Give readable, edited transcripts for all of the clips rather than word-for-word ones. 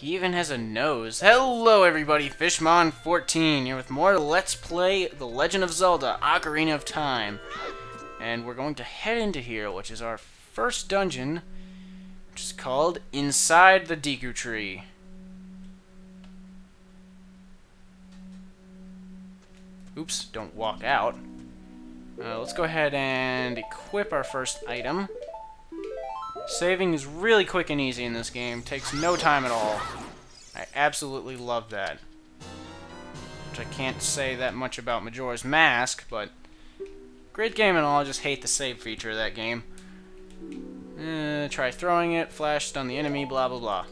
He even has a nose. Hello everybody, Fishmon14 here with more Let's Play The Legend of Zelda, Ocarina of Time. And we're going to head into here, which is our first dungeon, which is called Inside the Deku Tree. Oops, don't walk out. Let's go ahead and equip our first item. Saving is really quick and easy in this game. Takes no time at all. I absolutely love that. Which I can't say that much about Majora's Mask, but great game and all. I just hate the save feature of that game. Try throwing it, flash, stun the enemy, blah blah blah.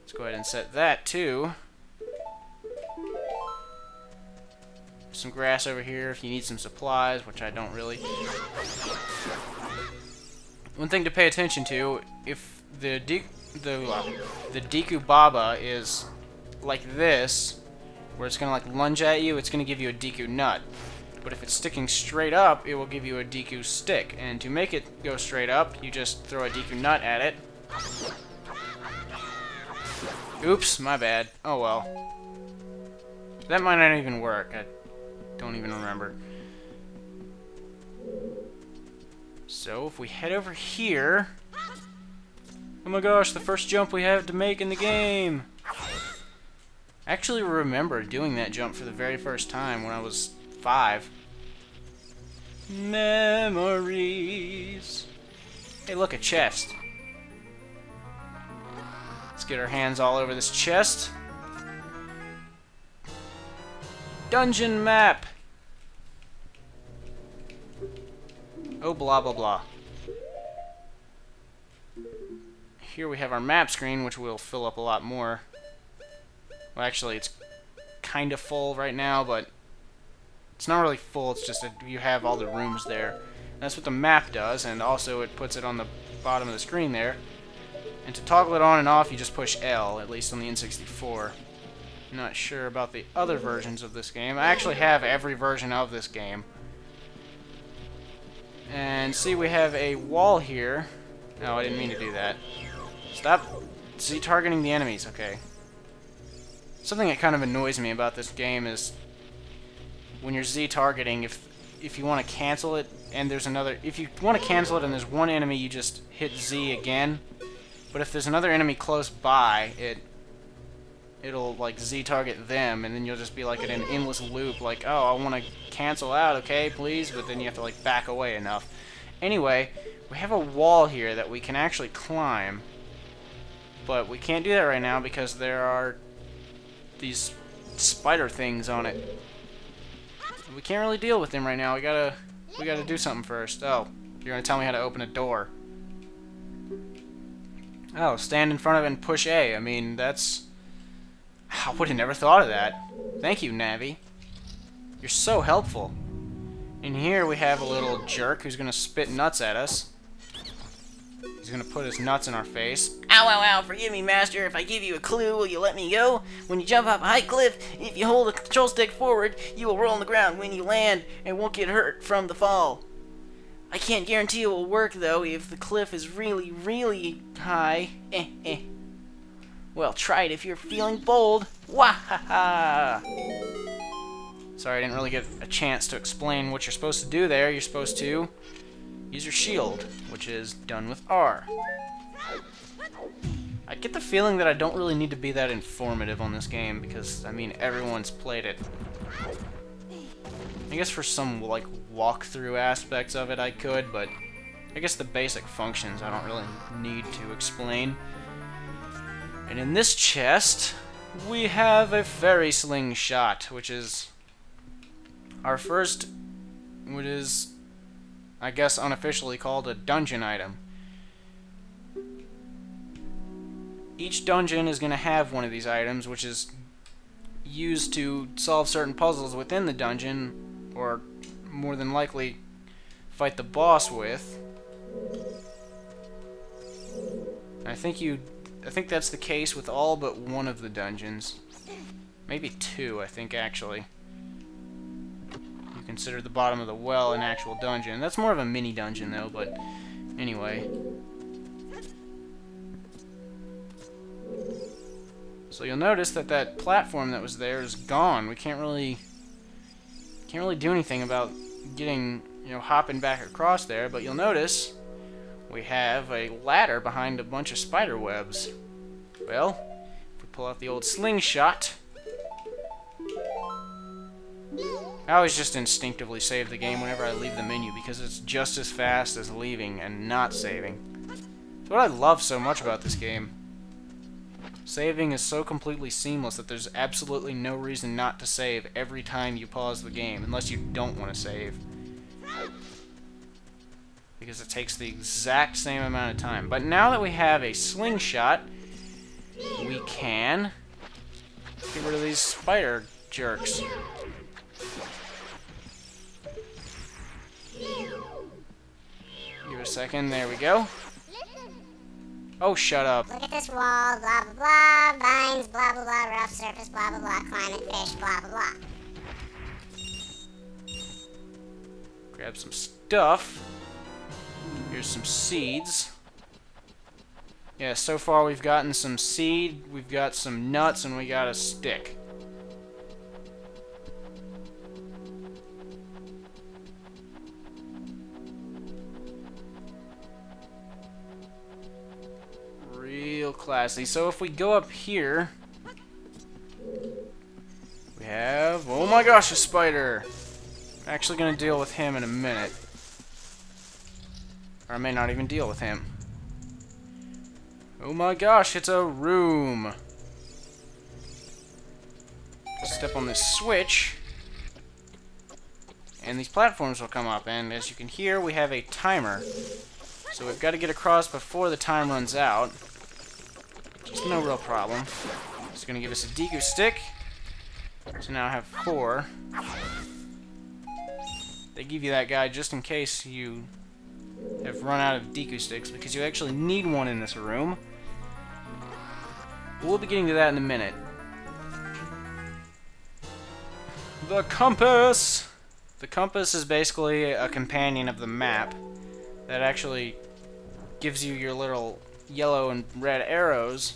Let's go ahead and set that too. Some grass over here if you need some supplies, which I don't really. One thing to pay attention to, if the Deku Baba is like this, where it's gonna like lunge at you, it's gonna give you a Deku nut. But if it's sticking straight up, it will give you a Deku stick. And to make it go straight up, you just throw a Deku nut at it. Oops, my bad. Oh well. That might not even work. I don't even remember. So, if we head over here... Oh my gosh, the first jump we have to make in the game! I actually remember doing that jump for the very first time when I was 5. Memories! Hey, look, a chest. Let's get our hands all over this chest. Dungeon map! Oh, blah, blah, blah. Here we have our map screen, which will fill up a lot more. Well, actually, it's kind of full right now, but it's not really full. It's just that you have all the rooms there. That's what the map does, and also it puts it on the bottom of the screen there. And to toggle it on and off, you just push L, at least on the N64. I'm not sure about the other versions of this game. I actually have every version of this game. And see, we have a wall here. Oh, I didn't mean to do that. Stop Z-targeting the enemies, okay. Something that kind of annoys me about this game is when you're Z-targeting, if you want to cancel it and there's another... If you want to cancel it and there's one enemy, you just hit Z again. But if there's another enemy close by, it'll like Z-target them, and then you'll just be like in an endless loop, like, oh, I want to cancel out, okay, please, but then you have to like back away enough. Anyway, we have a wall here that we can actually climb, but we can't do that right now because there are these spider things on it. We can't really deal with them right now. We gotta do something first. Oh, you're gonna tell me how to open a door. Oh, stand in front of it and push A. I mean, that's... I would have never thought of that. Thank you, Navi. You're so helpful. In here we have a little jerk who's gonna spit nuts at us. He's gonna put his nuts in our face. Ow, ow, ow, forgive me, master. If I give you a clue, will you let me go? When you jump off a high cliff, if you hold the control stick forward, you will roll on the ground when you land and won't get hurt from the fall. I can't guarantee it will work, though, if the cliff is really, really high. Well, try it if you're feeling bold. Wahaha! Sorry, I didn't really get a chance to explain what you're supposed to do there. You're supposed to use your shield, which is done with R. I get the feeling that I don't really need to be that informative on this game because, I mean, everyone's played it. I guess for some, like, walkthrough aspects of it I could, but I guess the basic functions I don't really need to explain. And in this chest, we have a fairy slingshot, which is our first, what is, I guess, unofficially called a dungeon item. Each dungeon is going to have one of these items, which is used to solve certain puzzles within the dungeon, or more than likely fight the boss with. I think that's the case with all but one of the dungeons. Maybe 2, I think, actually. You consider the bottom of the well an actual dungeon. That's more of a mini dungeon, though, but anyway. So you'll notice that that platform that was there is gone. We can't really do anything about getting, hopping back across there, but you'll notice we have a ladder behind a bunch of spider webs. Well, if we pull out the old slingshot, I always just instinctively save the game whenever I leave the menu because it's just as fast as leaving and not saving. It's what I love so much about this game. Saving is so completely seamless that there's absolutely no reason not to save every time you pause the game, unless you don't want to save. Because it takes the exact same amount of time. But now that we have a slingshot, we can get rid of these spider jerks. Give it a second, there we go. Oh, shut up. Look at this wall, blah, blah, blah, vines, blah, blah, blah, rough surface, blah, blah, blah, climate, fish, blah, blah, blah. Grab some stuff. Here's some seeds. Yeah, so far we've gotten some seed, we've got some nuts, and we got a stick. Real classy. So if we go up here, we have, oh my gosh, a spider. I'm actually going to deal with him in a minute. Or I may not even deal with him. Oh my gosh, it's a room. Step on this switch, and these platforms will come up, and as you can hear, we have a timer. So we've got to get across before the time runs out. Just no real problem. It's going to give us a Deku stick. So now I have 4. They give you that guy just in case you have run out of Deku sticks, because you actually need one in this room. We'll be getting to that in a minute. The compass! The compass is basically a companion of the map that actually gives you your little yellow and red arrows,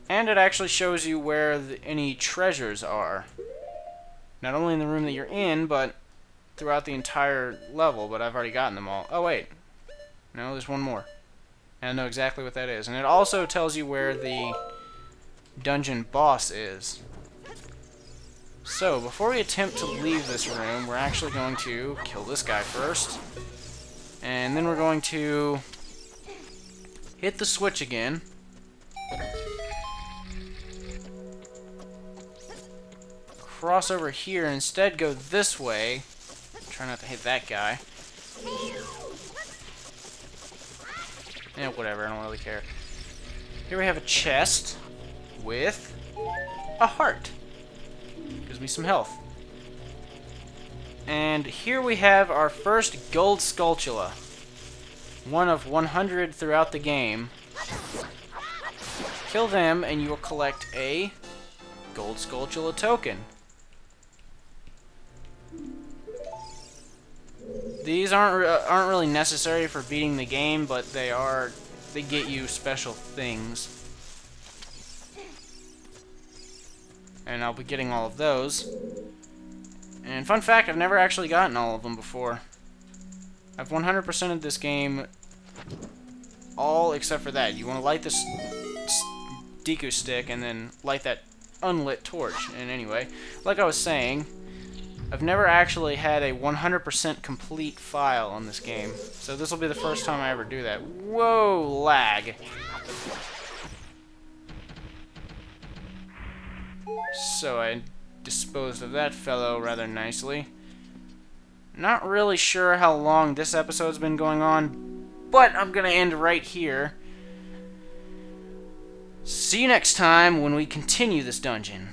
and it actually shows you where any treasures are. Not only in the room that you're in, but throughout the entire level, but I've already gotten them all. Oh wait, no, there's one more. And I know exactly what that is. And it also tells you where the dungeon boss is. So, before we attempt to leave this room, we're actually going to kill this guy first. And then we're going to hit the switch again. Cross over here, and instead go this way. Try not to hit that guy. Yeah, whatever, I don't really care. Here we have a chest with a heart. Gives me some health. And here we have our first gold Skulltula. One of 100 throughout the game. Kill them and you will collect a gold Skulltula token. These aren't really necessary for beating the game, but they get you special things. And I'll be getting all of those. And fun fact, I've never actually gotten all of them before. I've 100%ed this game, all except for that. You want to light this Deku stick and then light that unlit torch. And anyway, like I was saying, I've never actually had a 100% complete file on this game. So this will be the first time I ever do that. Whoa, lag. So I disposed of that fellow rather nicely. Not really sure how long this episode's been going on, but I'm gonna end right here. See you next time when we continue this dungeon.